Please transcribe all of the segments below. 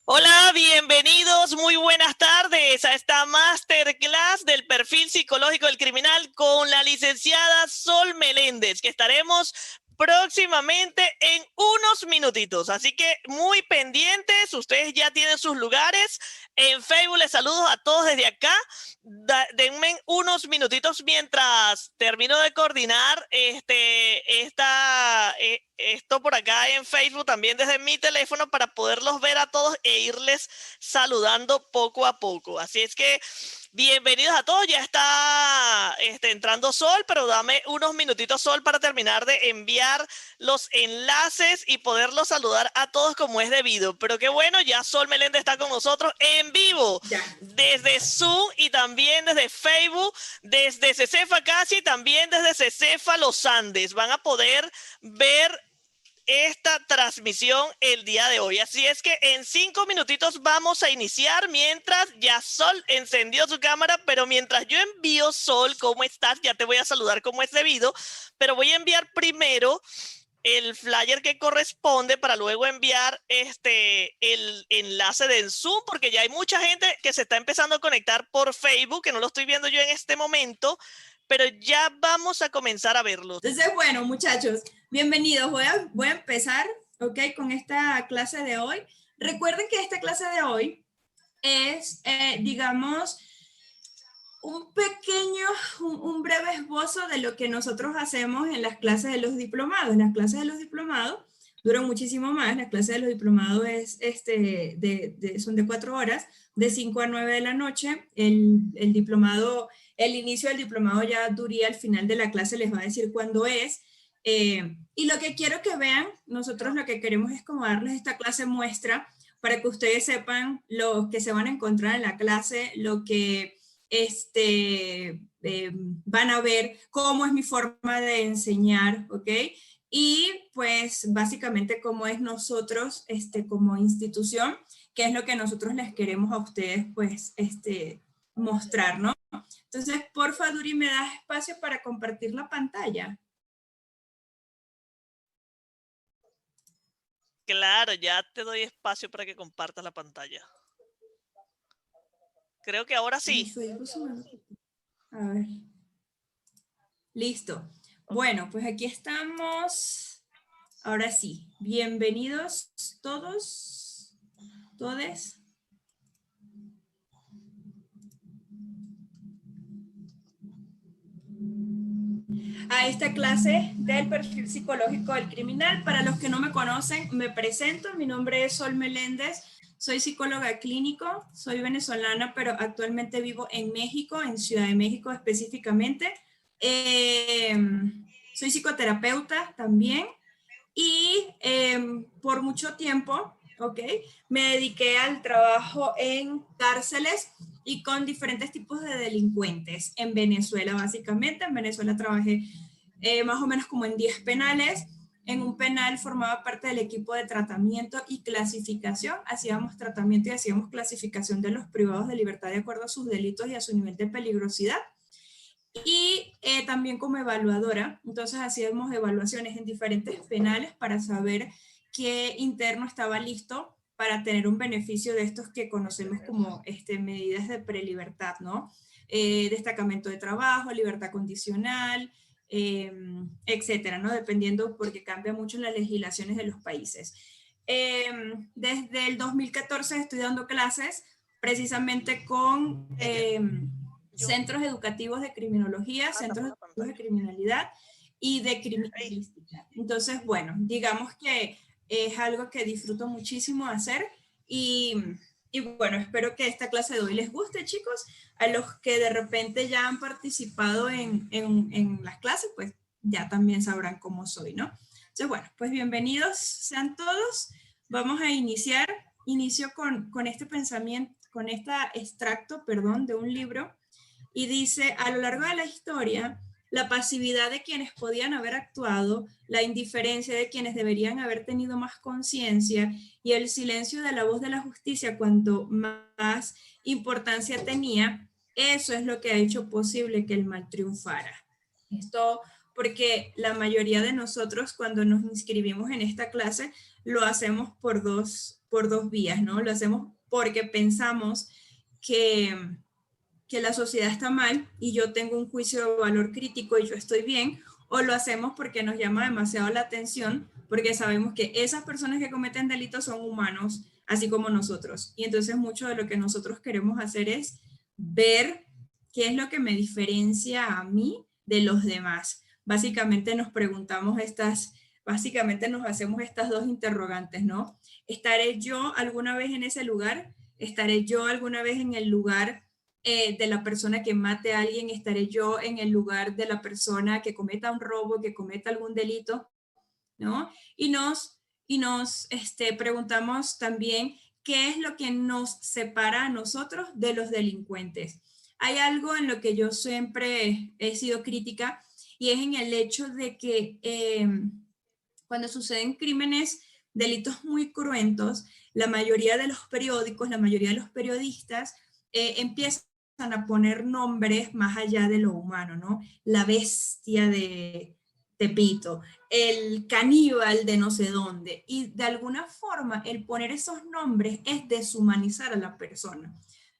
Hola, bienvenidos, muy buenas tardes a esta masterclass del perfil psicológico del criminal con la licenciada Sol Meléndez, que estaremos próximamente en unos minutitos. Así que muy pendientes, ustedes ya tienen sus lugares. En Facebook les saludo a todos desde acá. Denme unos minutitos mientras termino de coordinar esto por acá en Facebook, también desde mi teléfono, para poderlos ver a todos e irles saludando poco a poco. Así es que bienvenidos a todos. Ya está entrando Sol, pero dame unos minutitos, Sol, para terminar de enviar los enlaces y poderlos saludar a todos como es debido. Pero qué bueno, ya Sol Meléndez está con nosotros en vivo Ya. desde Zoom y también desde Facebook, desde Cecefa Casi, también desde Cecefa Los Andes. Van a poder ver esta transmisión el día de hoy. Así es que en 5 minutitos vamos a iniciar, mientras ya Sol encendió su cámara, pero mientras yo envío, Sol, ¿cómo estás? Ya te voy a saludar como es debido, pero voy a enviar primero el flyer que corresponde para luego enviar el enlace de Zoom, porque ya hay mucha gente que se está empezando a conectar por Facebook, que no lo estoy viendo yo en este momento, pero ya vamos a comenzar a verlo. Entonces, bueno, muchachos, bienvenidos. Voy a empezar, ¿ok? Con esta clase de hoy. Recuerden que esta clase de hoy es, digamos, un pequeño, un breve esbozo de lo que nosotros hacemos en las clases de los diplomados. En las clases de los diplomados duran muchísimo más. Las clases de los diplomados son de 4 horas, de 5 a 9 de la noche. El diplomado, el inicio del diplomado ya duraría al final de la clase, les va a decir cuándo es. Y lo que quiero que vean, nosotros lo que queremos es como darles esta clase muestra para que ustedes sepan lo que se van a encontrar en la clase, lo que van a ver cómo es mi forma de enseñar, ¿ok? Y pues básicamente cómo es nosotros como institución, qué es lo que nosotros les queremos a ustedes pues mostrar, ¿no? Entonces, porfa, Duri, ¿me das espacio para compartir la pantalla? Claro, ya te doy espacio para que compartas la pantalla. Creo que ahora Ay, sí. Facebook se me... A ver. Listo. Ok. Bueno, pues aquí estamos. Ahora sí. Bienvenidos todos, todes, a esta clase del perfil psicológico del criminal. Para los que no me conocen, me presento. Mi nombre es Sol Meléndez. Soy psicóloga clínico, soy venezolana, pero actualmente vivo en México, en Ciudad de México específicamente. Eh, Soy psicoterapeuta también y por mucho tiempo, ¿ok? Me dediqué al trabajo en cárceles y con diferentes tipos de delincuentes en Venezuela, básicamente. En Venezuela trabajé más o menos como en 10 penales. En un penal formaba parte del equipo de tratamiento y clasificación. Hacíamos tratamiento y hacíamos clasificación de los privados de libertad de acuerdo a sus delitos y a su nivel de peligrosidad. Y también como evaluadora, entonces hacíamos evaluaciones en diferentes penales para saber qué interno estaba listo para tener un beneficio de estos que conocemos como medidas de prelibertad, ¿no? Destacamento de trabajo, libertad condicional, etcétera, ¿no? Dependiendo, porque cambia mucho las legislaciones de los países. Desde el 2014 estoy dando clases precisamente con Yo centros educativos de criminología, centros tapó la educativos de pantalla. criminalidad y de Ahí. criminalística. Entonces, bueno, digamos que es algo que disfruto muchísimo hacer y, y bueno, espero que esta clase de hoy les guste, chicos. A los que de repente ya han participado en las clases, pues ya también sabrán cómo soy, ¿no? Entonces, bueno, pues bienvenidos sean todos. Vamos a iniciar. Inicio con este pensamiento, con este extracto, perdón, de un libro y dice, a lo largo de la historia, la pasividad de quienes podían haber actuado, la indiferencia de quienes deberían haber tenido más conciencia y el silencio de la voz de la justicia cuanto más importancia tenía, eso es lo que ha hecho posible que el mal triunfara. Esto porque la mayoría de nosotros cuando nos inscribimos en esta clase lo hacemos por dos por dos vías, ¿no? Lo hacemos porque pensamos que la sociedad está mal y yo tengo un juicio de valor crítico y yo estoy bien, o lo hacemos porque nos llama demasiado la atención, porque sabemos que esas personas que cometen delitos son humanos, así como nosotros. Y entonces mucho de lo que nosotros queremos hacer es ver qué es lo que me diferencia a mí de los demás. Básicamente nos preguntamos básicamente nos hacemos estas dos interrogantes, ¿no? ¿Estaré yo alguna vez en ese lugar? ¿Estaré yo alguna vez en el lugar de la persona que mate a alguien? ¿Estaré yo en el lugar de la persona que cometa un robo, que cometa algún delito? ¿No? Y nos preguntamos también qué es lo que nos separa a nosotros de los delincuentes. Hay algo en lo que yo siempre he sido crítica y es en el hecho de que cuando suceden crímenes, delitos muy cruentos, la mayoría de los periódicos, la mayoría de los periodistas empiezan a poner nombres más allá de lo humano, ¿no? La bestia de Tepito, el caníbal de no sé dónde. Y de alguna forma, el poner esos nombres es deshumanizar a la persona.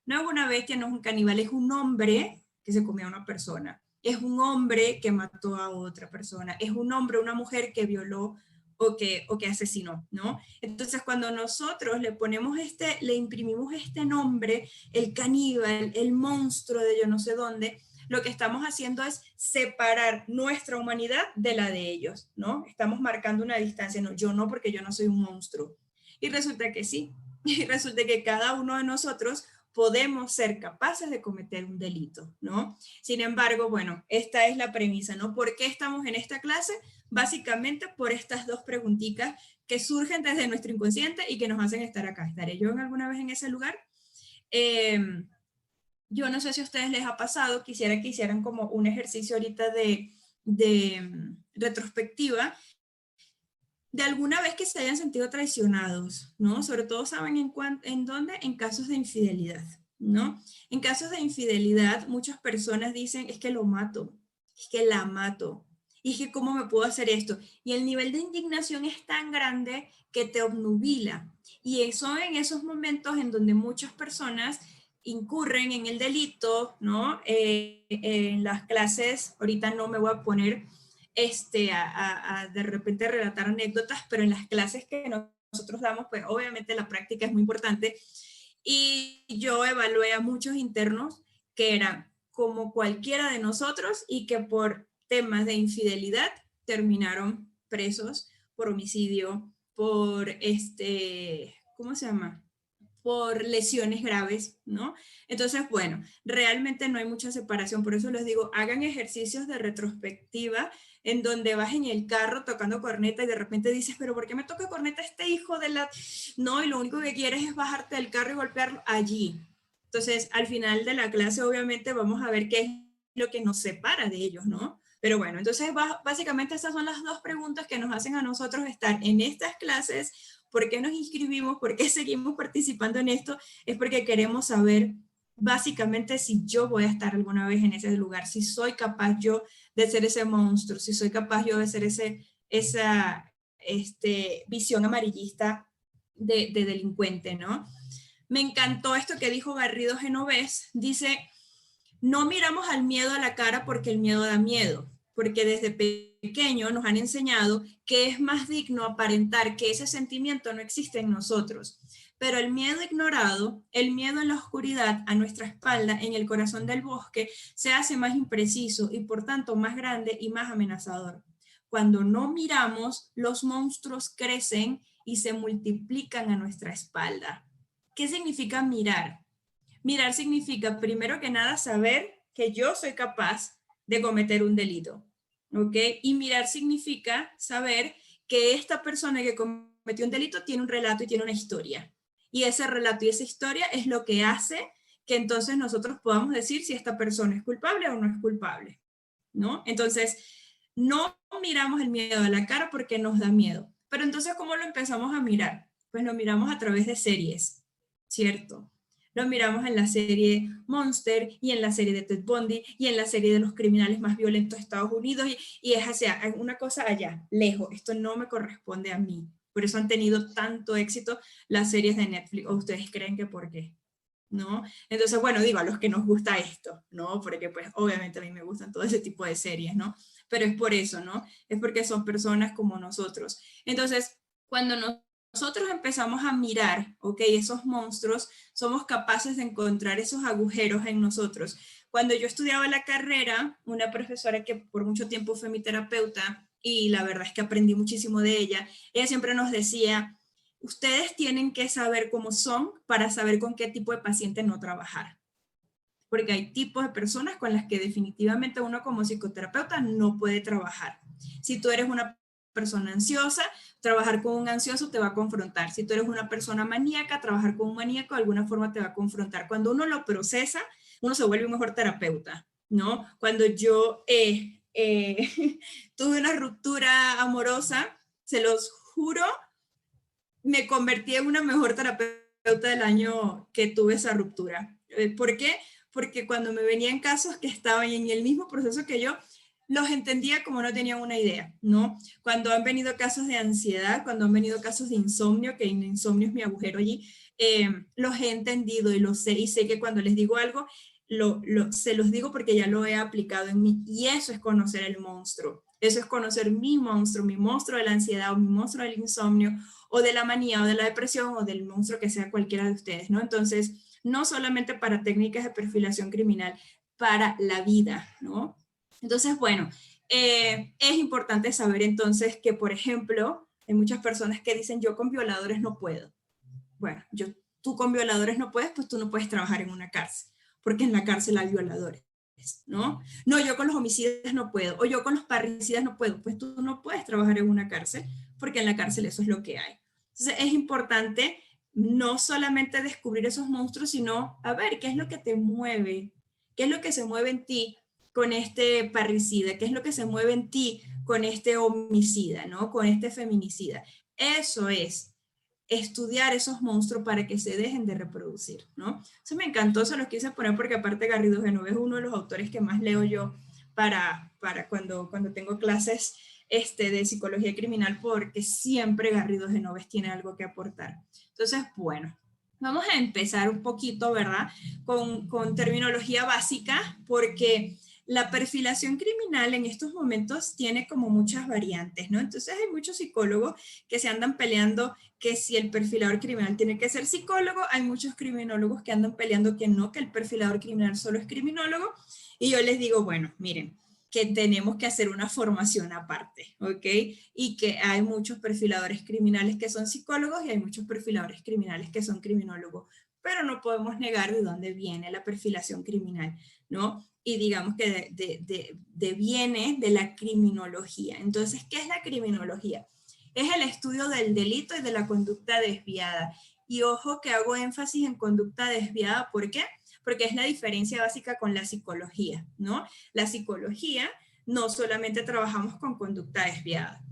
No es una bestia, no es un caníbal, es un hombre que se comió a una persona. Es un hombre que mató a otra persona. Es un hombre, una mujer que violó o que asesinó, ¿no? Entonces, cuando nosotros le imprimimos este nombre, el caníbal, el monstruo de yo no sé dónde, lo que estamos haciendo es separar nuestra humanidad de la de ellos, ¿no? Estamos marcando una distancia, no, yo no, porque yo no soy un monstruo. Y resulta que sí, y resulta que cada uno de nosotros podemos ser capaces de cometer un delito, ¿no? Sin embargo, bueno, esta es la premisa, ¿no? ¿Por qué estamos en esta clase? Básicamente por estas dos preguntitas que surgen desde nuestro inconsciente y que nos hacen estar acá. ¿Estaré yo alguna vez en ese lugar? Yo no sé si a ustedes les ha pasado, quisiera que hicieran como un ejercicio ahorita de retrospectiva de alguna vez que se hayan sentido traicionados, ¿no? Sobre todo saben en dónde, en casos de infidelidad, ¿no? En casos de infidelidad, muchas personas dicen, es que lo mato, es que la mato, y es que cómo me puedo hacer esto. Y el nivel de indignación es tan grande que te obnubila. Y son en esos momentos en donde muchas personas incurren en el delito, ¿no? En las clases, ahorita no me voy a poner de repente relatar anécdotas, pero en las clases que nosotros damos, pues obviamente la práctica es muy importante. Y yo evalué a muchos internos que eran como cualquiera de nosotros y que por temas de infidelidad terminaron presos por homicidio, por ¿cómo se llama? Por lesiones graves, ¿no? Entonces, bueno, realmente no hay mucha separación, por eso les digo, hagan ejercicios de retrospectiva en donde vas en el carro tocando corneta y de repente dices, pero ¿por qué me toca corneta este hijo de la...? No, y lo único que quieres es bajarte del carro y golpearlo allí. Entonces, al final de la clase, obviamente, vamos a ver qué es lo que nos separa de ellos, ¿no? Pero bueno, entonces básicamente estas son las dos preguntas que nos hacen a nosotros estar en estas clases. ¿Por qué nos inscribimos? ¿Por qué seguimos participando en esto? Es porque queremos saber básicamente si yo voy a estar alguna vez en ese lugar, si soy capaz yo de ser ese monstruo, si soy capaz yo de ser esa visión amarillista de delincuente, ¿no? Me encantó esto que dijo Garrido Genovés, dice, no miramos al miedo a la cara porque el miedo da miedo, porque desde pequeño nos han enseñado que es más digno aparentar que ese sentimiento no existe en nosotros. Pero el miedo ignorado, el miedo en la oscuridad, a nuestra espalda, en el corazón del bosque, se hace más impreciso y por tanto más grande y más amenazador. Cuando no miramos, los monstruos crecen y se multiplican a nuestra espalda. ¿Qué significa mirar? Mirar significa, primero que nada, saber que yo soy capaz de cometer un delito, ¿ok? Y mirar significa saber que esta persona que cometió un delito tiene un relato y tiene una historia. Y ese relato y esa historia es lo que hace que entonces nosotros podamos decir si esta persona es culpable o no es culpable, ¿no? Entonces, no miramos el miedo a la cara porque nos da miedo. Pero entonces, ¿cómo lo empezamos a mirar? Pues lo miramos a través de series, ¿cierto? Lo miramos en la serie Monster y en la serie de Ted Bundy y en la serie de los criminales más violentos de Estados Unidos y es hacia una cosa allá, lejos. Esto no me corresponde a mí, Por eso han tenido tanto éxito las series de Netflix. ¿O ustedes creen que por qué? ¿No? Entonces, bueno, digo, a los que nos gusta esto, ¿no? Porque pues obviamente a mí me gustan todo ese tipo de series, ¿no? Pero es por eso, ¿no? Es porque son personas como nosotros. Entonces, cuando nosotros empezamos a mirar, ok, esos monstruos, somos capaces de encontrar esos agujeros en nosotros. Cuando yo estudiaba la carrera, una profesora que por mucho tiempo fue mi terapeuta, y la verdad es que aprendí muchísimo de ella, ella siempre nos decía, ustedes tienen que saber cómo son para saber con qué tipo de paciente no trabajar. Porque hay tipos de personas con las que definitivamente uno como psicoterapeuta no puede trabajar. Si tú eres una persona ansiosa, trabajar con un ansioso te va a confrontar. Si tú eres una persona maníaca, trabajar con un maníaco de alguna forma te va a confrontar. Cuando uno lo procesa, uno se vuelve un mejor terapeuta, ¿no? Cuando yo tuve una ruptura amorosa, se los juro, me convertí en una mejor terapeuta del año que tuve esa ruptura. ¿Por qué? Porque cuando me venían casos que estaban en el mismo proceso que yo, los entendía como no tenían una idea, ¿no? Cuando han venido casos de ansiedad, cuando han venido casos de insomnio, que el insomnio es mi agujero allí, los he entendido y lo sé, y sé que cuando les digo algo, se los digo porque ya lo he aplicado en mí, y eso es conocer el monstruo, eso es conocer mi monstruo de la ansiedad o mi monstruo del insomnio, o de la manía o de la depresión o del monstruo que sea cualquiera de ustedes, ¿no? Entonces, no solamente para técnicas de perfilación criminal, para la vida, ¿no? Entonces, bueno, es importante saber entonces que, por ejemplo, hay muchas personas que dicen, yo con violadores no puedo. Bueno, tú con violadores no puedes, pues tú no puedes trabajar en una cárcel, porque en la cárcel hay violadores, ¿no? No, yo con los homicidas no puedo, o yo con los parricidas no puedo, pues tú no puedes trabajar en una cárcel, porque en la cárcel eso es lo que hay. Entonces es importante no solamente descubrir esos monstruos, sino a ver qué es lo que te mueve, qué es lo que se mueve en ti con este parricida, qué es lo que se mueve en ti con este homicida, ¿no? Con este feminicida. Eso es estudiar esos monstruos para que se dejen de reproducir, ¿no? Eso me encantó, se los quise poner porque aparte Garrido Genove es uno de los autores que más leo yo para cuando tengo clases de psicología criminal, porque siempre Garrido Genove tiene algo que aportar. Entonces, bueno, vamos a empezar un poquito, ¿verdad? Con terminología básica, porque la perfilación criminal en estos momentos tiene como muchas variantes, ¿no? Entonces hay muchos psicólogos que se andan peleando que si el perfilador criminal tiene que ser psicólogo, hay muchos criminólogos que andan peleando que no, que el perfilador criminal solo es criminólogo, y yo les digo, bueno, miren, que tenemos que hacer una formación aparte, ¿ok? Y que hay muchos perfiladores criminales que son psicólogos y hay muchos perfiladores criminales que son criminólogos, pero no podemos negar de dónde viene la perfilación criminal, ¿no? Y digamos que viene de la criminología. Entonces, ¿qué es la criminología? Es el estudio del delito y de la conducta desviada. Y ojo que hago énfasis en conducta desviada, ¿por qué? Porque es la diferencia básica con la psicología, ¿no? La psicología no solamente trabajamos con conducta desviada.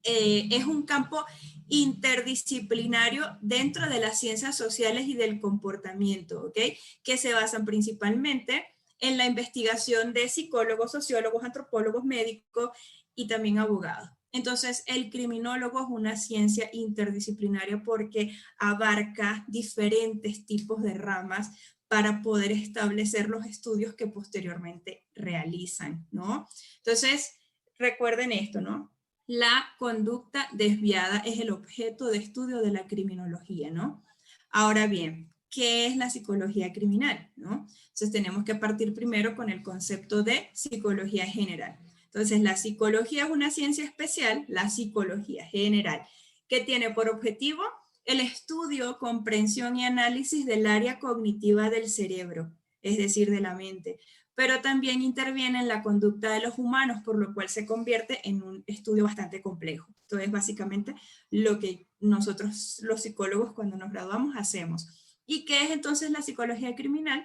Es un campo interdisciplinario dentro de las ciencias sociales y del comportamiento, ¿ok? Que se basan principalmente en la investigación de psicólogos, sociólogos, antropólogos, médicos y también abogados. Entonces, el criminólogo es una ciencia interdisciplinaria porque abarca diferentes tipos de ramas para poder establecer los estudios que posteriormente realizan, ¿no? Entonces, recuerden esto, ¿no? La conducta desviada es el objeto de estudio de la criminología, ¿no? Ahora bien, ¿qué es la psicología criminal, no? Entonces tenemos que partir primero con el concepto de psicología general. Entonces la psicología es una ciencia especial, la psicología general, que tiene por objetivo el estudio, comprensión y análisis del área cognitiva del cerebro, es decir, de la mente, pero también interviene en la conducta de los humanos, por lo cual se convierte en un estudio bastante complejo. Entonces, es básicamente lo que nosotros los psicólogos cuando nos graduamos hacemos. ¿Y qué es entonces la psicología criminal?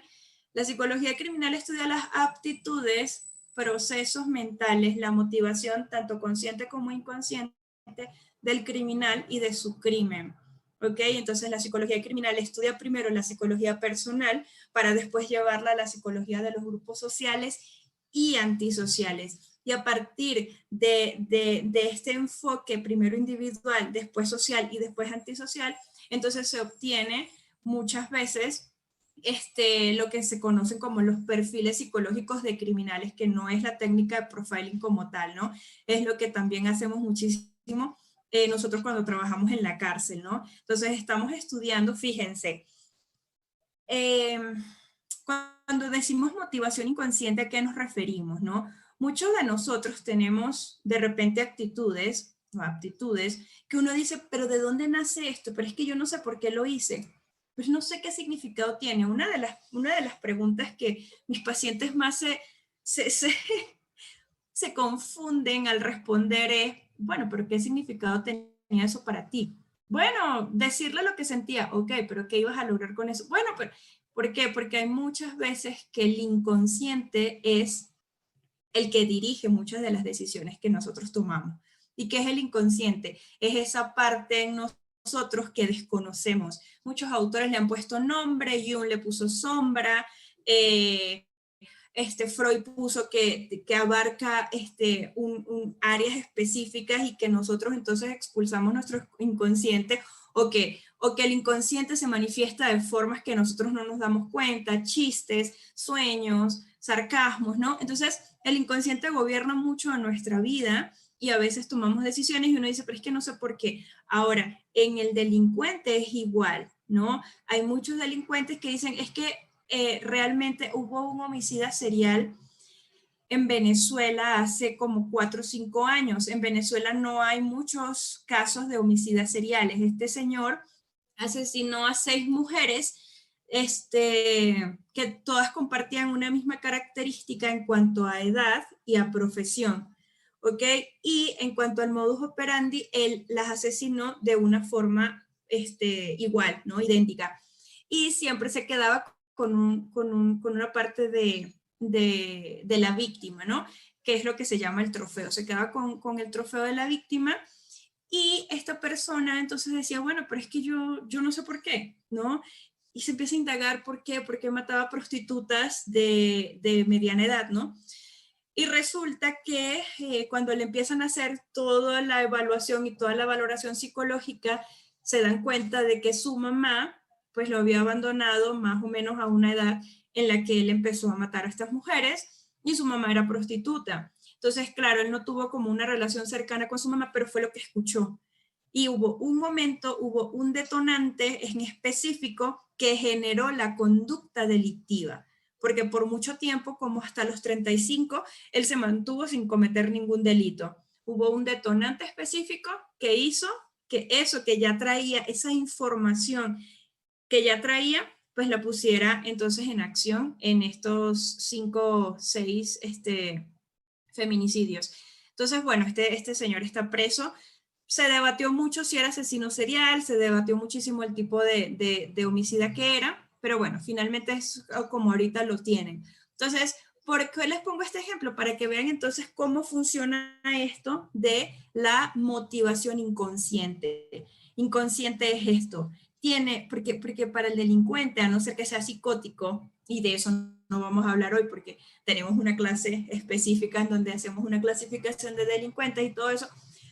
La psicología criminal estudia las aptitudes, procesos mentales, la motivación tanto consciente como inconsciente del criminal y de su crimen. ¿Ok? Entonces la psicología criminal estudia primero la psicología personal para después llevarla a la psicología de los grupos sociales y antisociales. Y a partir de este enfoque, primero individual, después social y después antisocial, entonces se obtiene muchas veces lo que se conocen como los perfiles psicológicos de criminales, que no es la técnica de profiling como tal, ¿no? Es lo que también hacemos muchísimo nosotros cuando trabajamos en la cárcel, ¿no? Entonces estamos estudiando, fíjense, cuando decimos motivación inconsciente, ¿a qué nos referimos, no? Muchos de nosotros tenemos de repente actitudes o aptitudes que uno dice, pero ¿de dónde nace esto? Pero es que yo no sé por qué lo hice. Pues no sé qué significado tiene. Una de las preguntas que mis pacientes más se confunden al responder es, bueno, pero ¿qué significado tenía eso para ti? Bueno, decirle lo que sentía, ok, pero ¿qué ibas a lograr con eso? Bueno, pero ¿por qué? Porque hay muchas veces que el inconsciente es el que dirige muchas de las decisiones que nosotros tomamos. ¿Y qué es el inconsciente? Es esa parte en nosotros que desconocemos. Muchos autores le han puesto nombre, Jung le puso sombra, Freud puso que abarca áreas específicas y que nosotros entonces expulsamos nuestro inconsciente o que el inconsciente se manifiesta de formas que nosotros no nos damos cuenta, chistes, sueños, sarcasmos, ¿no? Entonces, el inconsciente gobierna mucho a nuestra vida y a veces tomamos decisiones y uno dice, pero es que no sé por qué. Ahora, en el delincuente es igual, ¿no? Hay muchos delincuentes que dicen, es que realmente hubo un homicida serial en Venezuela hace como 4 o 5 años. En Venezuela no hay muchos casos de homicidas seriales. Este señor asesinó a 6 mujeres que todas compartían una misma característica en cuanto a edad y a profesión. ¿Ok? Y en cuanto al modus operandi, él las asesinó de una forma igual, ¿no? Idéntica. Y siempre se quedaba con una parte de la víctima, ¿no? Que es lo que se llama el trofeo. Se quedaba con el trofeo de la víctima y esta persona entonces decía, bueno, pero es que yo no sé por qué, ¿no? Y se empieza a indagar por qué mataba prostitutas de mediana edad, ¿no? Y resulta que cuando le empiezan a hacer toda la evaluación y toda la valoración psicológica, se dan cuenta de que su mamá pues lo había abandonado más o menos a una edad en la que él empezó a matar a estas mujeres y su mamá era prostituta. Entonces, claro, él no tuvo como una relación cercana con su mamá, pero fue lo que escuchó. Y hubo un momento, hubo un detonante en específico que generó la conducta delictiva, porque por mucho tiempo, como hasta los 35, él se mantuvo sin cometer ningún delito. Hubo un detonante específico que hizo que eso que ya traía, esa información que ya traía, pues la pusiera entonces en acción en estos 5, 6 feminicidios. Entonces, bueno, este señor está preso. Se debatió mucho si era asesino serial, se debatió muchísimo el tipo de homicida que era, pero bueno, finalmente es como ahorita lo tienen. Entonces, ¿por qué les pongo este ejemplo? Para que vean entonces cómo funciona esto de la motivación inconsciente. Inconsciente es esto. Porque para el delincuente, a no ser que sea psicótico, y de eso no vamos a hablar hoy porque tenemos una clase específica en donde hacemos una clasificación de delincuentes y todo eso,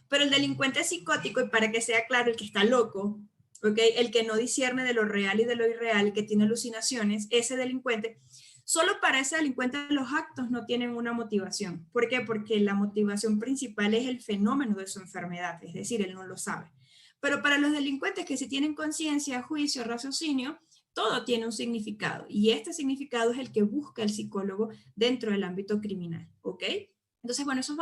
pero el delincuente psicótico, y para que sea claro, el que está loco, ¿okay? El que no discierne de lo real y de lo irreal, que tiene alucinaciones, ese delincuente, solo para ese delincuente los actos no tienen una motivación. ¿Por qué? Porque la motivación principal es el fenómeno de su enfermedad, es decir, él no lo sabe. Pero para los delincuentes que sí tienen conciencia, juicio, raciocinio, todo tiene un significado y este significado es el que busca el psicólogo dentro del ámbito criminal, ¿ok? Entonces, bueno, eso es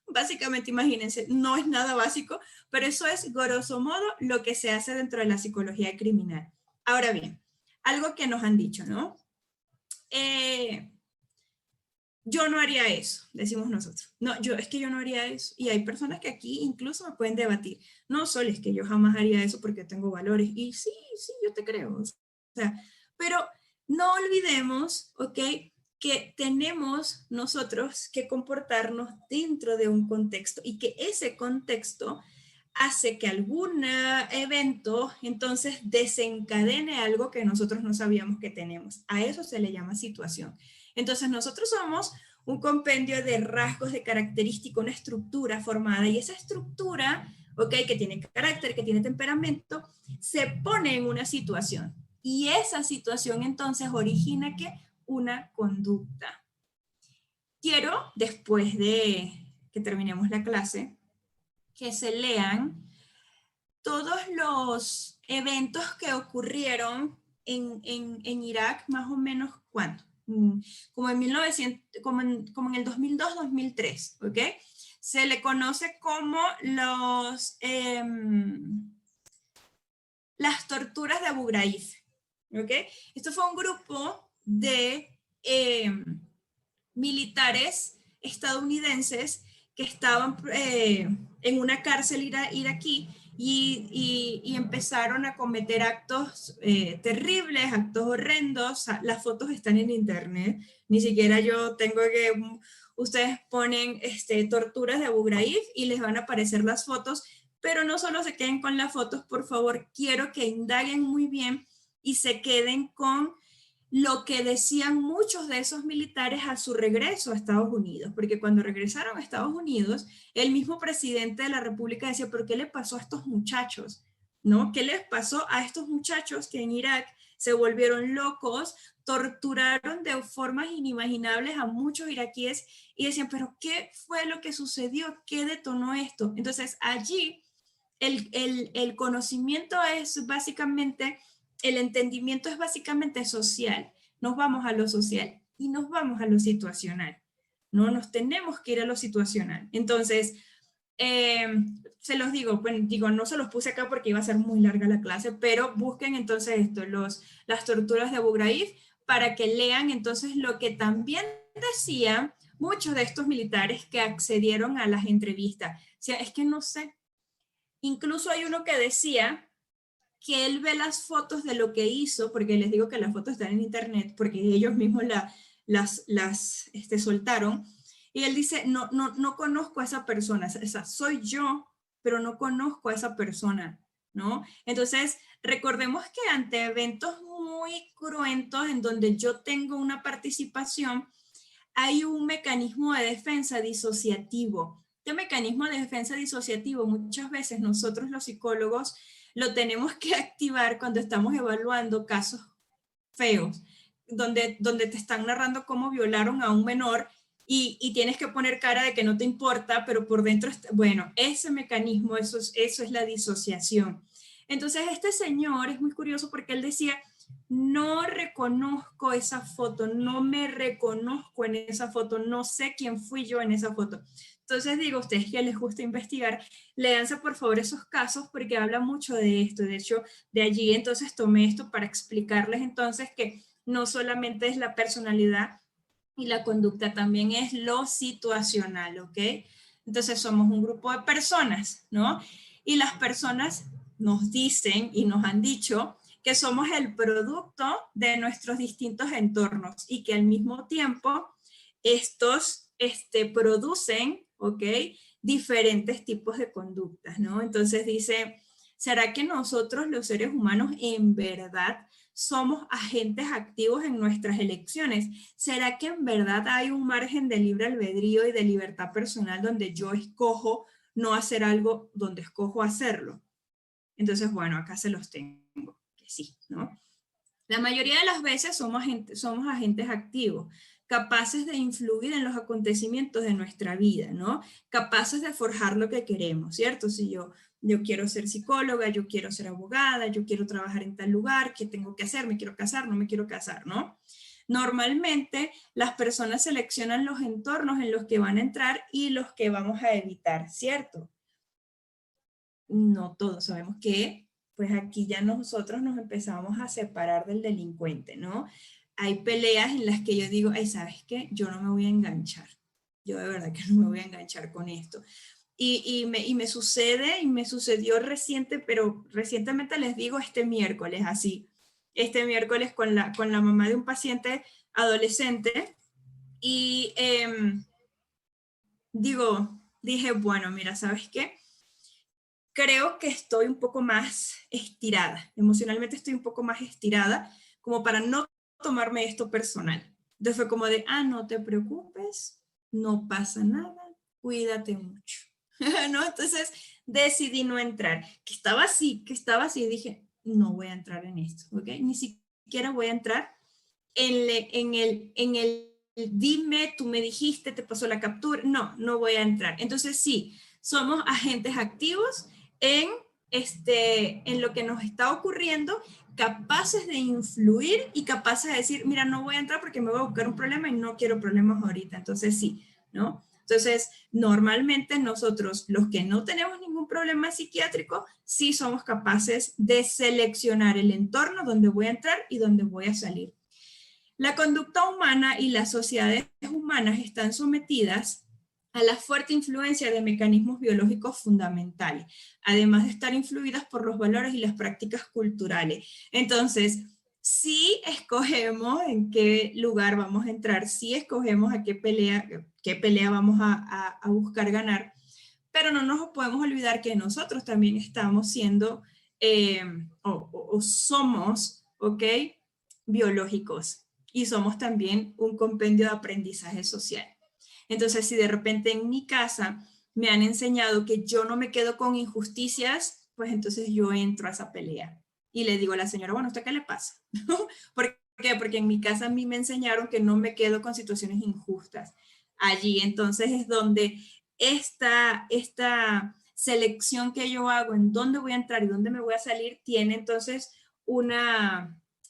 básicamente, imagínense, no es nada básico, pero eso es, grosso modo, lo que se hace dentro de la psicología criminal. Ahora bien, algo que nos han dicho, ¿no? Yo no haría eso, decimos nosotros. No, es que yo no haría eso. Y hay personas que aquí incluso me pueden debatir. No, Sol, es que yo jamás haría eso porque tengo valores. Y sí, yo te creo. O sea, pero no olvidemos, ¿ok? Que tenemos nosotros que comportarnos dentro de un contexto y que ese contexto hace que algún evento entonces desencadene algo que nosotros no sabíamos que tenemos. A eso se le llama situación. Entonces nosotros somos un compendio de rasgos, de características, una estructura formada, y esa estructura, ok, que tiene carácter, que tiene temperamento, se pone en una situación, y esa situación entonces origina ¿qué? Una conducta. Quiero, después de que terminemos la clase, que se lean todos los eventos que ocurrieron en Irak, más o menos, ¿cuándo? Como en 1900, como en el 2002-2003, ¿ok? Se le conoce como las torturas de Abu Ghraib, ¿ok? Esto fue un grupo de militares estadounidenses que estaban en una cárcel iraquí y empezaron a cometer actos terribles, actos horrendos. Las fotos están en internet, ni siquiera yo tengo que... Ustedes ponen torturas de Abu Ghraib y les van a aparecer las fotos, pero no solo se queden con las fotos, por favor, quiero que indaguen muy bien y se queden con lo que decían muchos de esos militares a su regreso a Estados Unidos, porque cuando regresaron a Estados Unidos, el mismo presidente de la República decía, ¿pero qué le pasó a estos muchachos? ¿No? ¿Qué les pasó a estos muchachos que en Irak se volvieron locos, torturaron de formas inimaginables a muchos iraquíes y decían, ¿pero qué fue lo que sucedió? ¿Qué detonó esto? Entonces allí el conocimiento es básicamente, el entendimiento es básicamente social. Nos vamos a lo social y nos vamos a lo situacional. No nos tenemos que ir a lo situacional. Entonces, se los digo, bueno, digo, no se los puse acá porque iba a ser muy larga la clase, pero busquen entonces esto, las torturas de Abu Ghraib, para que lean entonces lo que también decían muchos de estos militares que accedieron a las entrevistas. O sea, es que no sé. Incluso hay uno que decía que él ve las fotos de lo que hizo, porque les digo que las fotos están en internet, porque ellos mismos las soltaron, y él dice, no conozco a esa persona, esa soy yo, pero no conozco a esa persona, ¿no? Entonces, recordemos que ante eventos muy cruentos en donde yo tengo una participación, hay un mecanismo de defensa disociativo. Este mecanismo de defensa disociativo muchas veces nosotros los psicólogos lo tenemos que activar cuando estamos evaluando casos feos, donde te están narrando cómo violaron a un menor y tienes que poner cara de que no te importa, pero por dentro, bueno, ese mecanismo, eso es la disociación. Entonces este señor es muy curioso porque él decía, no reconozco esa foto, no me reconozco en esa foto, no sé quién fui yo en esa foto. Entonces digo, a ustedes que les gusta investigar, léanse por favor esos casos porque habla mucho de esto. De hecho, de allí entonces tomé esto para explicarles entonces que no solamente es la personalidad y la conducta, también es lo situacional, ¿ok? Entonces somos un grupo de personas, ¿no? Y las personas nos dicen y nos han dicho que somos el producto de nuestros distintos entornos y que al mismo tiempo estos producen, ¿ok? Diferentes tipos de conductas, ¿no? Entonces dice, ¿será que nosotros los seres humanos en verdad somos agentes activos en nuestras elecciones? ¿Será que en verdad hay un margen de libre albedrío y de libertad personal donde yo escojo no hacer algo, donde escojo hacerlo? Entonces, bueno, acá se los tengo, que sí, ¿no? La mayoría de las veces somos agentes activos, capaces de influir en los acontecimientos de nuestra vida, ¿no? Capaces de forjar lo que queremos, ¿cierto? Si yo quiero ser psicóloga, yo quiero ser abogada, yo quiero trabajar en tal lugar, ¿qué tengo que hacer? ¿Me quiero casar? ¿No me quiero casar? ¿No? Normalmente las personas seleccionan los entornos en los que van a entrar y los que vamos a evitar, ¿cierto? No todos sabemos que, pues aquí ya nosotros nos empezamos a separar del delincuente, ¿no? Hay peleas en las que yo digo, ay, ¿sabes qué? Yo no me voy a enganchar. Yo de verdad que no me voy a enganchar con esto. Y me sucede, y me sucedió pero recientemente les digo este miércoles, así, este miércoles con la mamá de un paciente adolescente, y dije, bueno, mira, ¿sabes qué? Creo que estoy un poco más estirada, emocionalmente estoy un poco más estirada, como para no tomarme esto personal. Entonces fue como de, no te preocupes, no pasa nada, cuídate mucho. ¿No? Entonces decidí no entrar, que estaba así, dije, no voy a entrar en esto, ¿ok? Ni siquiera voy a entrar en el dime, tú me dijiste, te pasó la captura, no voy a entrar. Entonces sí, somos agentes activos en lo que nos está ocurriendo, capaces de influir y capaces de decir, mira, no voy a entrar porque me voy a buscar un problema y no quiero problemas ahorita. Entonces sí, ¿no? Entonces, normalmente nosotros, los que no tenemos ningún problema psiquiátrico, sí somos capaces de seleccionar el entorno donde voy a entrar y donde voy a salir. La conducta humana y las sociedades humanas están sometidas a la fuerte influencia de mecanismos biológicos fundamentales, además de estar influidas por los valores y las prácticas culturales. Entonces, si escogemos en qué lugar vamos a entrar, si escogemos a qué pelea vamos a buscar ganar, pero no nos podemos olvidar que nosotros también estamos siendo o somos, ¿ok? Biológicos y somos también un compendio de aprendizaje social. Entonces, si de repente en mi casa me han enseñado que yo no me quedo con injusticias, pues entonces yo entro a esa pelea y le digo a la señora, bueno, ¿usted qué le pasa? ¿Por qué? Porque en mi casa a mí me enseñaron que no me quedo con situaciones injustas. Allí entonces es donde esta selección que yo hago en dónde voy a entrar y dónde me voy a salir tiene entonces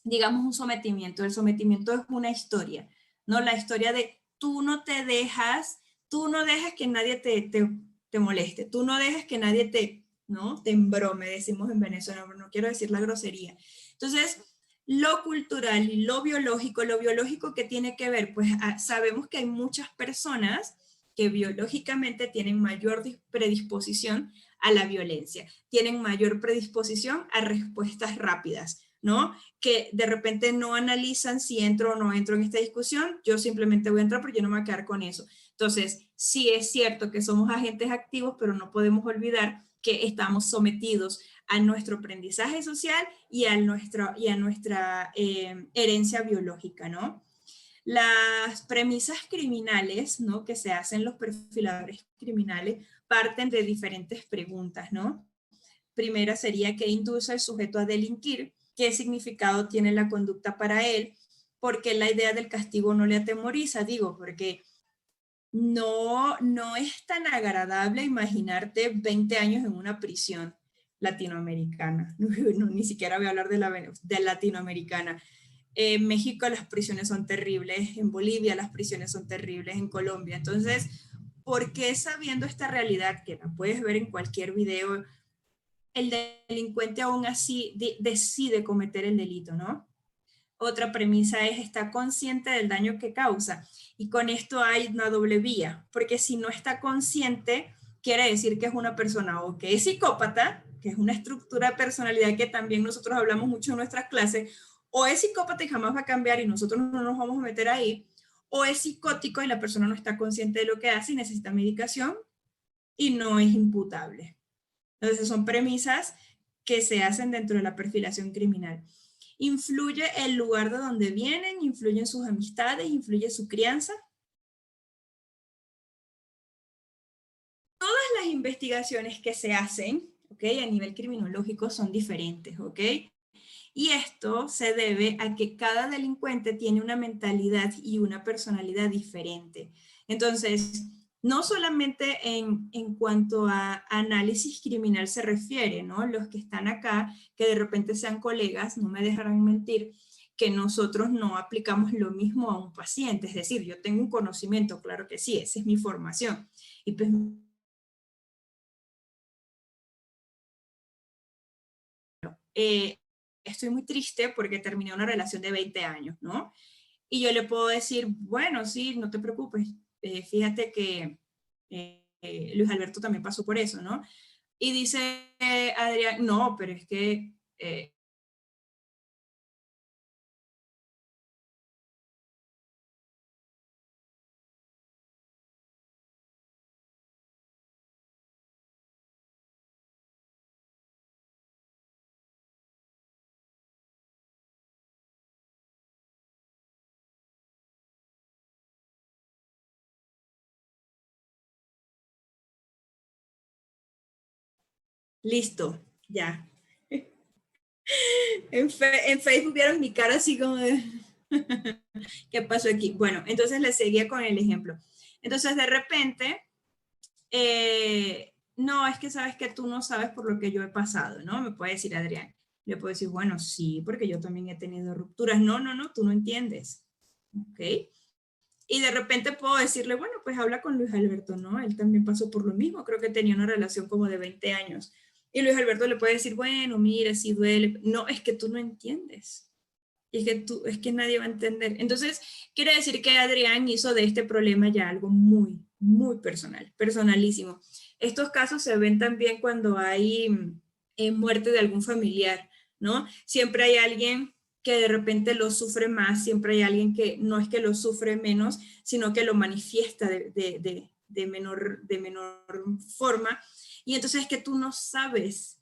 digamos, un sometimiento. El sometimiento es una historia, ¿no? La historia de tú no dejas que nadie te moleste, tú no dejas que nadie ¿no? Te embrome, decimos en Venezuela, no quiero decir la grosería. Entonces, lo cultural y lo biológico que tiene que ver, pues sabemos que hay muchas personas que biológicamente tienen mayor predisposición a la violencia, tienen mayor predisposición a respuestas rápidas, ¿no? Que de repente no analizan si entro o no entro en esta discusión, yo simplemente voy a entrar porque yo no me voy a quedar con eso. Entonces, sí es cierto que somos agentes activos, pero no podemos olvidar que estamos sometidos a nuestro aprendizaje social y a nuestra herencia biológica, ¿no? Las premisas criminales, ¿no? Que se hacen los perfiladores criminales parten de diferentes preguntas, ¿no? Primera sería qué induce al sujeto a delinquir, qué significado tiene la conducta para él, porque la idea del castigo no le atemoriza, digo, porque no es tan agradable imaginarte 20 años en una prisión latinoamericana. No, ni siquiera voy a hablar de latinoamericana. En México las prisiones son terribles, en Bolivia las prisiones son terribles, en Colombia. Entonces, ¿por qué sabiendo esta realidad que la puedes ver en cualquier video, el delincuente aún así decide cometer el delito, ¿no? Otra premisa es estar consciente del daño que causa. Y con esto hay una doble vía, porque si no está consciente, quiere decir que es una persona o que es psicópata, que es una estructura de personalidad que también nosotros hablamos mucho en nuestras clases, o es psicópata y jamás va a cambiar y nosotros no nos vamos a meter ahí, o es psicótico y la persona no está consciente de lo que hace y necesita medicación y no es imputable. Entonces son premisas que se hacen dentro de la perfilación criminal. Influye el lugar de donde vienen, influyen sus amistades, influye su crianza. Todas las investigaciones que se hacen, ¿ok? A nivel criminológico son diferentes, ¿ok? Y esto se debe a que cada delincuente tiene una mentalidad y una personalidad diferente. Entonces, no solamente en cuanto a análisis criminal se refiere, ¿no? Los que están acá, que de repente sean colegas, no me dejarán mentir, que nosotros no aplicamos lo mismo a un paciente. Es decir, yo tengo un conocimiento, claro que sí, esa es mi formación. Y pues eh, estoy muy triste porque terminé una relación de 20 años, ¿no? Y yo le puedo decir, bueno, sí, no te preocupes, fíjate que Luis Alberto también pasó por eso, ¿no? Y dice Adrián, no, pero es que Listo, ya. En Facebook vieron mi cara así como de, ¿qué pasó aquí? Bueno, entonces le seguía con el ejemplo. Entonces de repente, no, es que sabes que tú no sabes por lo que yo he pasado, ¿no? Me puede decir Adrián. Le puedo decir, bueno, sí, porque yo también he tenido rupturas. No, no, no, tú no entiendes. ¿Ok? Y de repente puedo decirle, bueno, pues habla con Luis Alberto, ¿no? Él también pasó por lo mismo, creo que tenía una relación como de 20 años. Y Luis Alberto le puede decir, bueno, mira, si duele. No, es que tú no entiendes. Es que nadie va a entender. Entonces, quiere decir que Adrián hizo de este problema ya algo muy, muy personal, personalísimo. Estos casos se ven también cuando hay muerte de algún familiar, ¿no? Siempre hay alguien que de repente lo sufre más, siempre hay alguien que no es que lo sufre menos, sino que lo manifiesta de menor forma. Y entonces es que tú no sabes,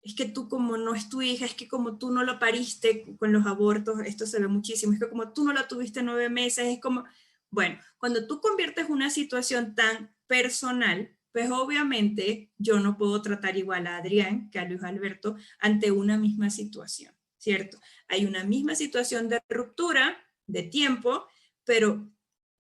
es que tú como no es tu hija, es que como tú no lo pariste con los abortos, esto se ve muchísimo, es que como tú no la tuviste 9 meses, es como, bueno, cuando tú conviertes una situación tan personal, pues obviamente yo no puedo tratar igual a Adrián que a Luis Alberto ante una misma situación, ¿cierto? Hay una misma situación de ruptura, de tiempo, pero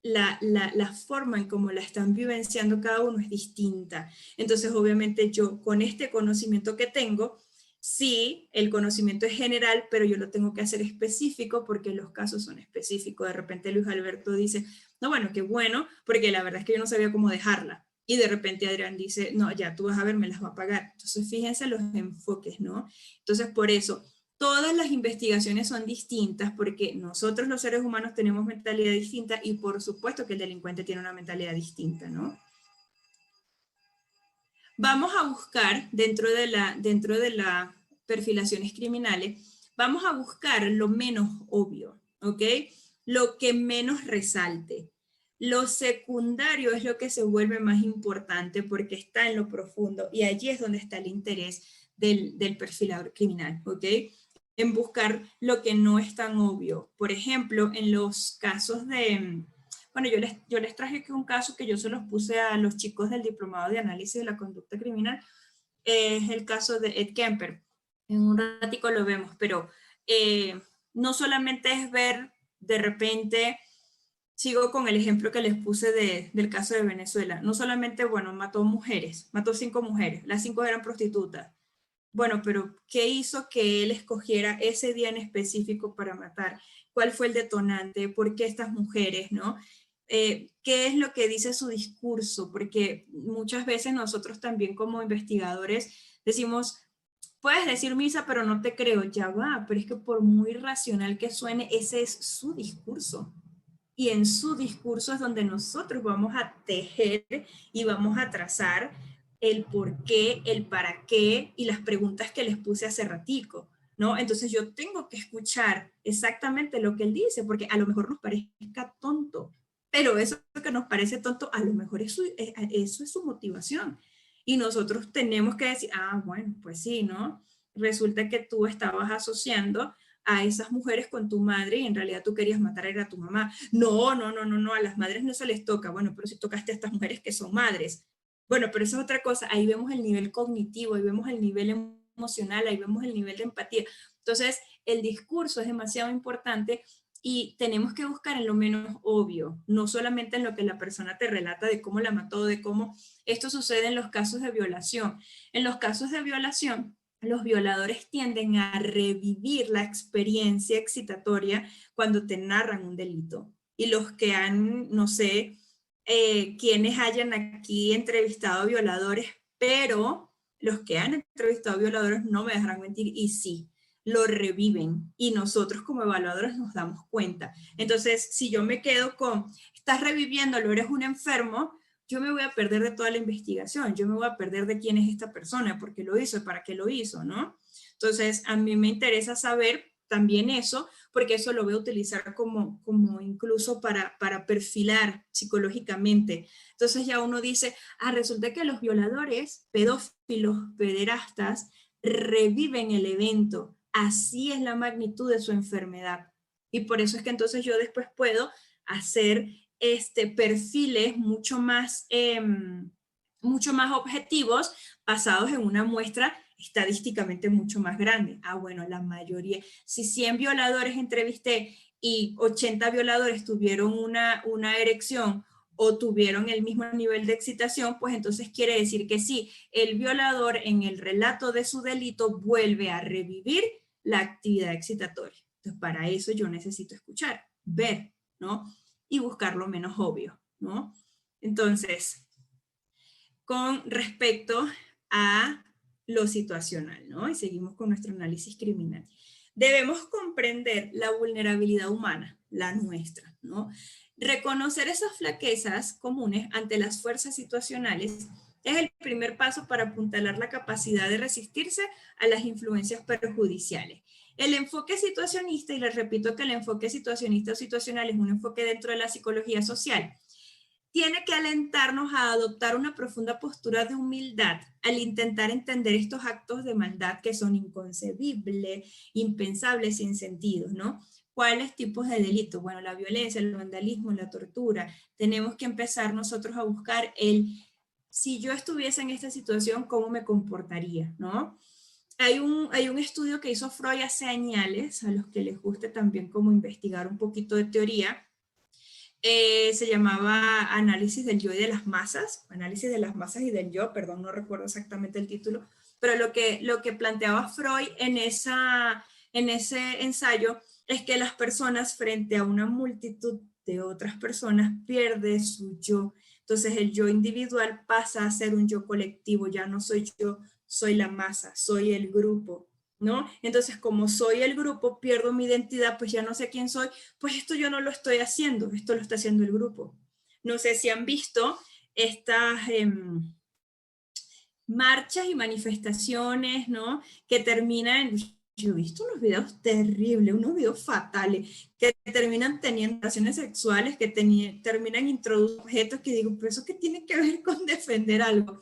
la forma en cómo la están vivenciando cada uno es distinta. Entonces, obviamente yo con este conocimiento que tengo, sí, el conocimiento es general, pero yo lo tengo que hacer específico porque los casos son específicos. De repente Luis Alberto dice, no, bueno, qué bueno, porque la verdad es que yo no sabía cómo dejarla. Y de repente Adrián dice, no, ya tú vas a ver, me las va a pagar. Entonces, fíjense los enfoques, ¿no? Entonces, por eso, todas las investigaciones son distintas porque nosotros los seres humanos tenemos mentalidad distinta y por supuesto que el delincuente tiene una mentalidad distinta, ¿no? Vamos a buscar dentro de la perfilaciones criminales, vamos a buscar lo menos obvio, ¿ok? Lo que menos resalte. Lo secundario es lo que se vuelve más importante porque está en lo profundo y allí es donde está el interés del perfilador criminal, ¿ok? En buscar lo que no es tan obvio. Por ejemplo, en los casos de, bueno, yo les traje aquí un caso que yo se los puse a los chicos del Diplomado de Análisis de la Conducta Criminal, es el caso de Ed Kemper. En un ratico lo vemos, pero no solamente es ver de repente, sigo con el ejemplo que les puse del caso de Venezuela, no solamente, bueno, mató mujeres, mató 5 mujeres, las 5 eran prostitutas. Bueno, pero ¿qué hizo que él escogiera ese día en específico para matar? ¿Cuál fue el detonante? ¿Por qué estas mujeres, no? ¿Qué es lo que dice su discurso? Porque muchas veces nosotros también como investigadores decimos, puedes decir misa, pero no te creo, ya va, pero es que por muy racional que suene, ese es su discurso. Y en su discurso es donde nosotros vamos a tejer y vamos a trazar el por qué, el para qué y las preguntas que les puse hace ratico, ¿no? Entonces yo tengo que escuchar exactamente lo que él dice, porque a lo mejor nos parezca tonto, pero eso que nos parece tonto, a lo mejor eso es su motivación. Y nosotros tenemos que decir, ah, bueno, pues sí, ¿no? Resulta que tú estabas asociando a esas mujeres con tu madre y en realidad tú querías matar a tu mamá. No, no, no, no, no, a las madres no se les toca. Bueno, pero si tocaste a estas mujeres que son madres. Bueno, pero eso es otra cosa. Ahí vemos el nivel cognitivo, ahí vemos el nivel emocional, ahí vemos el nivel de empatía. Entonces, el discurso es demasiado importante y tenemos que buscar en lo menos obvio, no solamente en lo que la persona te relata de cómo la mató, de cómo esto sucede en los casos de violación. En los casos de violación, los violadores tienden a revivir la experiencia excitatoria cuando te narran un delito. Y los que han, no sé, quienes hayan aquí entrevistado violadores, pero los que han entrevistado violadores no me dejarán mentir y sí, lo reviven y nosotros como evaluadores nos damos cuenta. Entonces, si yo me quedo con, estás reviviéndolo, eres un enfermo, yo me voy a perder de toda la investigación, yo me voy a perder de quién es esta persona, por qué lo hizo, para qué lo hizo, ¿no? Entonces, a mí me interesa saber también eso, porque eso lo voy a utilizar como incluso para perfilar psicológicamente. Entonces ya uno dice, ah, resulta que los violadores, pedófilos, pederastas, reviven el evento. Así es la magnitud de su enfermedad. Y por eso es que entonces yo después puedo hacer perfiles mucho más objetivos basados en una muestra estadísticamente mucho más grande. Ah, bueno, la mayoría, si 100 violadores entrevisté y 80 violadores tuvieron una erección o tuvieron el mismo nivel de excitación, pues entonces quiere decir que sí, el violador en el relato de su delito vuelve a revivir la actividad excitatoria. Entonces, para eso yo necesito escuchar, ver, ¿no? Y buscar lo menos obvio, ¿no? Entonces, con respecto a lo situacional, ¿no? Y seguimos con nuestro análisis criminal. Debemos comprender la vulnerabilidad humana, la nuestra, ¿no? Reconocer esas flaquezas comunes ante las fuerzas situacionales es el primer paso para apuntalar la capacidad de resistirse a las influencias perjudiciales. El enfoque situacionista, y les repito que el enfoque situacionista o situacional es un enfoque dentro de la psicología social, tiene que alentarnos a adoptar una profunda postura de humildad al intentar entender estos actos de maldad que son inconcebibles, impensables, sin sentido, ¿no? ¿Cuáles tipos de delitos? Bueno, la violencia, el vandalismo, la tortura. Tenemos que empezar nosotros a buscar si yo estuviese en esta situación, ¿cómo me comportaría, no? Hay un estudio que hizo Freud hace años, a los que les guste también como investigar un poquito de teoría, se llamaba Análisis del yo y de las masas, Análisis de las masas y del yo, perdón, no recuerdo exactamente el título, pero lo que planteaba Freud en ese ensayo es que las personas frente a una multitud de otras personas pierde su yo. Entonces el yo individual pasa a ser un yo colectivo, ya no soy yo, soy la masa, soy el grupo, ¿no? Entonces, como soy el grupo, pierdo mi identidad, pues ya no sé quién soy, pues esto yo no lo estoy haciendo, esto lo está haciendo el grupo. No sé si han visto estas marchas y manifestaciones, ¿no? Que terminan, yo he visto unos videos terribles, unos videos fatales, que terminan teniendo relaciones sexuales, que terminan introduciendo objetos que digo, pero eso qué tiene que ver con defender algo.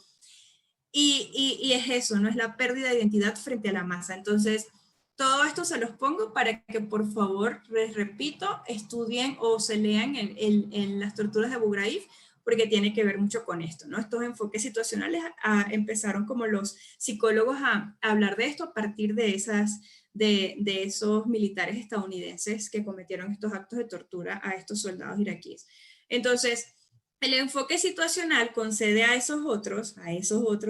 Y es eso, ¿no? Es la pérdida de identidad frente a la masa. Entonces, todo esto se los pongo para que, por favor, les repito, estudien o se lean en las torturas de Abu Ghraib, porque tiene que ver mucho con esto, ¿no? Estos enfoques situacionales empezaron como los psicólogos a hablar de esto a partir de esos militares estadounidenses que cometieron estos actos de tortura a estos soldados iraquíes. Entonces, el enfoque situacional concede a esos otros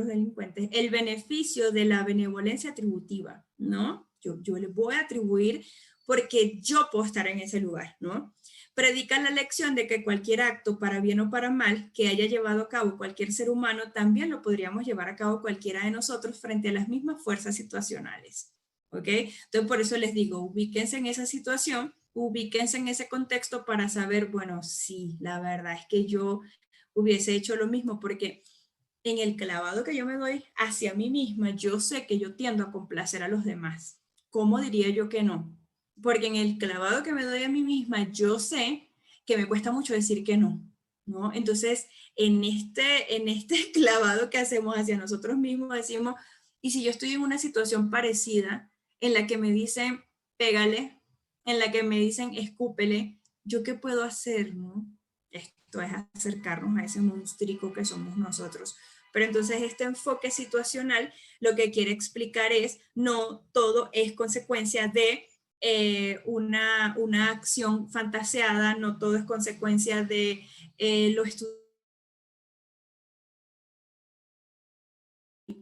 delincuentes, el beneficio de la benevolencia atributiva, ¿no? Yo les voy a atribuir porque yo puedo estar en ese lugar, ¿no? Predica la lección de que cualquier acto, para bien o para mal, que haya llevado a cabo cualquier ser humano, también lo podríamos llevar a cabo cualquiera de nosotros frente a las mismas fuerzas situacionales, ¿ok? Entonces, por eso les digo, ubíquense en esa situación, ubíquense en ese contexto para saber, bueno, sí, la verdad es que yo hubiese hecho lo mismo, porque en el clavado que yo me doy hacia mí misma, yo sé que yo tiendo a complacer a los demás. ¿Cómo diría yo que no? Porque en el clavado que me doy a mí misma, yo sé que me cuesta mucho decir que no, ¿no? Entonces, en este clavado que hacemos hacia nosotros mismos, decimos, y si yo estoy en una situación parecida, en la que me dicen, pégale, en la que me dicen, escúpele, ¿yo qué puedo hacer, no? Esto es acercarnos a ese monstruo que somos nosotros. Pero entonces este enfoque situacional lo que quiere explicar es, no todo es consecuencia de una acción fantaseada, no todo es consecuencia de los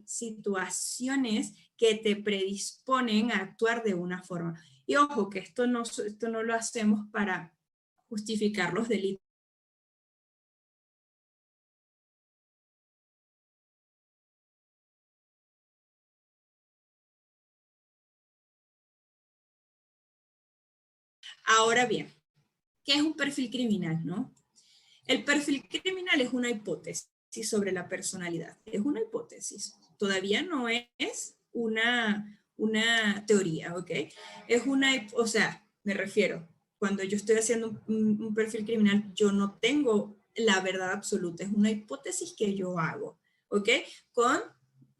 situaciones que te predisponen a actuar de una forma. Y ojo, que esto no lo hacemos para justificar los delitos. Ahora bien, ¿qué es un perfil criminal, no? El perfil criminal es una hipótesis sobre la personalidad. Es una hipótesis. Todavía no es una teoría, ¿ok? Es o sea, me refiero, cuando yo estoy haciendo un perfil criminal, yo no tengo la verdad absoluta. Es una hipótesis que yo hago, ¿ok? Con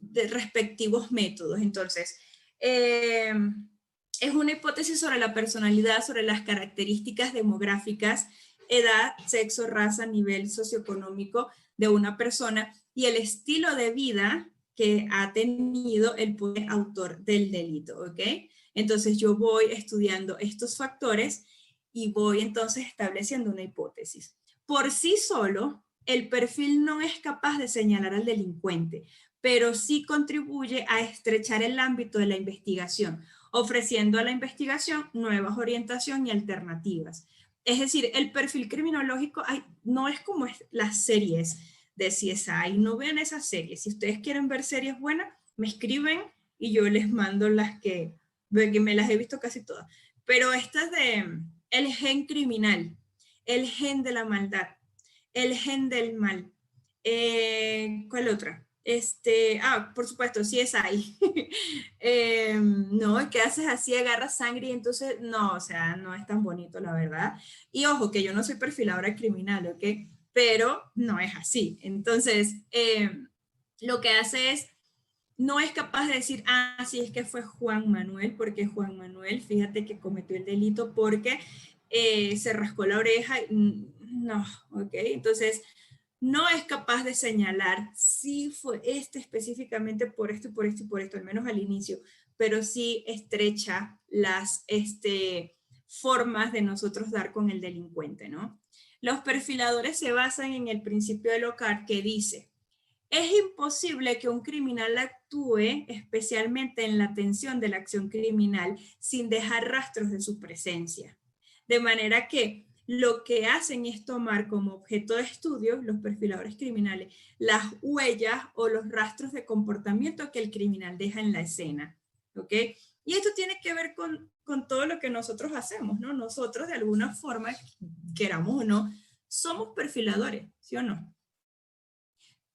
respectivos métodos. Entonces, es una hipótesis sobre la personalidad, sobre las características demográficas, edad, sexo, raza, nivel socioeconómico de una persona y el estilo de vida que ha tenido el poder autor del delito, ¿ok? Entonces yo voy estudiando estos factores y voy entonces estableciendo una hipótesis. Por sí solo, el perfil no es capaz de señalar al delincuente, pero sí contribuye a estrechar el ámbito de la investigación, ofreciendo a la investigación nuevas orientaciones y alternativas. Es decir, el perfil criminológico no es como las series de CSI, no vean esas series. Si ustedes quieren ver series buenas, me escriben y yo les mando las que me las he visto casi todas. Pero estas de el gen criminal, el gen de la maldad, el gen del mal. ¿Cuál otra? Por supuesto, CSI. No, ¿qué haces así? Agarras sangre y entonces, no, o sea, no es tan bonito, la verdad. Y ojo, que yo no soy perfiladora criminal, ¿ok? Pero no es así. Entonces, lo que hace es, no es capaz de decir, sí, es que fue Juan Manuel, porque Juan Manuel, fíjate que cometió el delito porque se rascó la oreja. No, ¿ok? Entonces, no es capaz de señalar si fue específicamente por esto y por esto y por esto, al menos al inicio, pero sí estrecha las formas de nosotros dar con el delincuente, ¿no? Los perfiladores se basan en el principio de Locard que dice, es imposible que un criminal actúe, especialmente en la atención de la acción criminal, sin dejar rastros de su presencia. De manera que lo que hacen es tomar como objeto de estudio, los perfiladores criminales, las huellas o los rastros de comportamiento que el criminal deja en la escena. ¿Ok? Y esto tiene que ver con todo lo que nosotros hacemos, ¿no? Nosotros de alguna forma, queramos o no, somos perfiladores, ¿sí o no?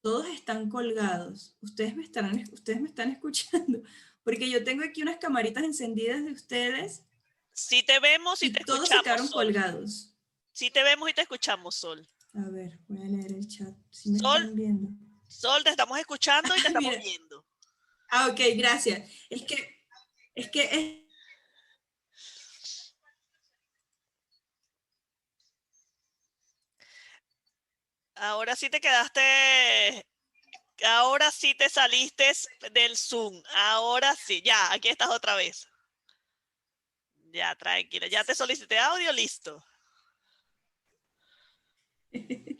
Todos están colgados. Ustedes me están escuchando, porque yo tengo aquí unas camaritas encendidas de ustedes. Sí te vemos y te todos se escuchamos, quedaron Sol. Colgados. Sí te vemos y te escuchamos, Sol. A ver, voy a leer el chat. Si me Sol, están viendo. Sol, te estamos escuchando y te estamos viendo. Ok, gracias. Es que Ahora sí te quedaste, ahora sí te saliste del Zoom. Ahora sí, ya, aquí estás otra vez. Ya, tranquila, ya te solicité audio, listo. Ay,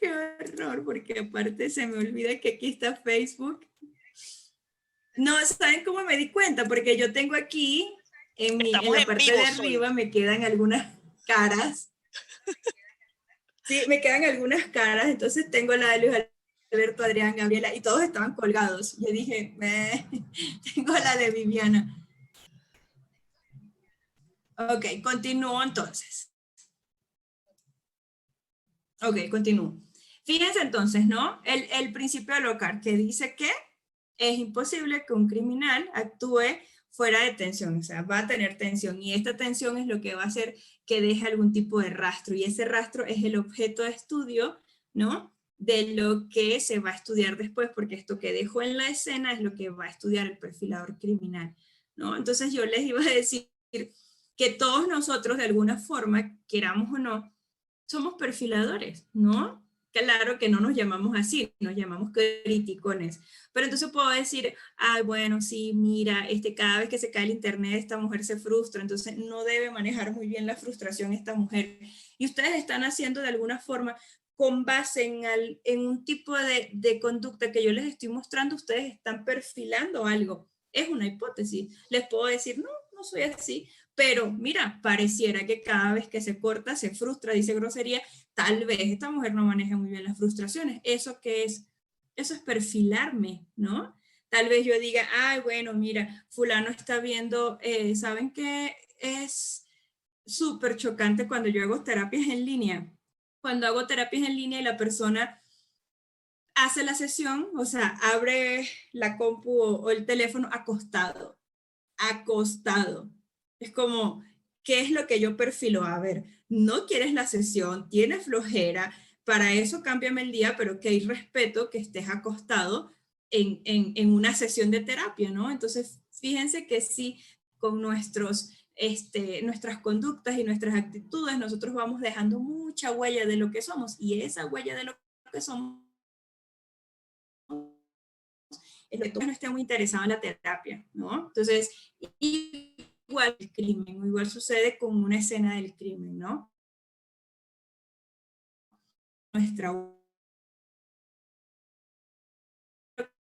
qué horror, porque aparte se me olvida que aquí está Facebook. No, ¿saben cómo me di cuenta? Porque yo tengo aquí, en Estamos la en parte vivo, de Sol. arriba me quedan algunas caras. Sí, me quedan algunas caras, entonces tengo la de Luis Alberto, Adrián, Gabriela, y todos estaban colgados. Yo dije, tengo la de Viviana. Ok, continúo entonces. Ok, continúo. Fíjense entonces, ¿no? El principio de Locard que dice que es imposible que un criminal actúe fuera de tensión, o sea, va a tener tensión y esta tensión es lo que va a hacer que deje algún tipo de rastro y ese rastro es el objeto de estudio, ¿no? De lo que se va a estudiar después, porque esto que dejó en la escena es lo que va a estudiar el perfilador criminal, ¿no? Entonces yo les iba a decir que todos nosotros de alguna forma, queramos o no, somos perfiladores, ¿no? Claro que no nos llamamos así, nos llamamos criticones. Pero entonces puedo decir, ay, bueno, sí, mira, cada vez que se cae el internet, esta mujer se frustra, entonces no debe manejar muy bien la frustración esta mujer. Y ustedes están haciendo de alguna forma, con base en un tipo de conducta que yo les estoy mostrando, ustedes están perfilando algo. Es una hipótesis. Les puedo decir, no, no soy así, pero mira, pareciera que cada vez que se corta, se frustra, dice grosería, tal vez esta mujer no maneja muy bien las frustraciones. ¿Eso qué es? Eso es perfilarme, ¿no? Tal vez yo diga, ay, bueno, mira, fulano está viendo, ¿saben qué es súper chocante cuando yo hago terapias en línea? Cuando hago terapias en línea y la persona hace la sesión, o sea, abre la compu o el teléfono acostado, acostado. Es como, ¿qué es lo que yo perfilo? A ver, no quieres la sesión, tienes flojera, para eso cámbiame el día, pero que hay respeto que estés acostado en una sesión de terapia, ¿no? Entonces, fíjense que sí, con nuestras conductas y nuestras actitudes, nosotros vamos dejando mucha huella de lo que somos, y esa huella de lo que somos no esté muy interesado en la terapia, ¿no? Entonces, igual el crimen, igual sucede con una escena del crimen, ¿no? Nuestra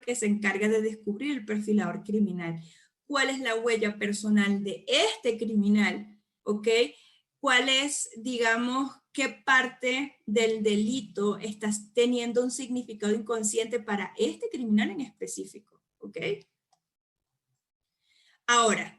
que se encarga de descubrir el perfilador criminal. ¿Cuál es la huella personal de este criminal? ¿Ok? ¿Cuál es, digamos, qué parte del delito está teniendo un significado inconsciente para este criminal en específico? ¿Ok? Ahora,